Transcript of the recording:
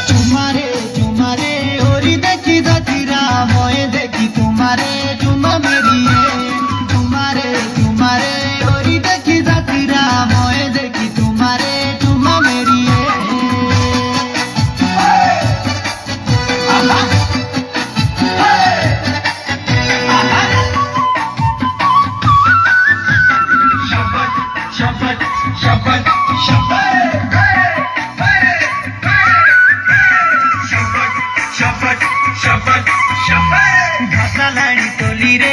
तुम्हारे तुम्हारे ओरी देखी जातिरा मोए देखी तुम्हारे चुमा मेरी तुम्हारे तुम्हारे ओरी देखी जातिरा मोए देखी तुम्हारे चुमा मेरी घासा लाड़ी तोली रे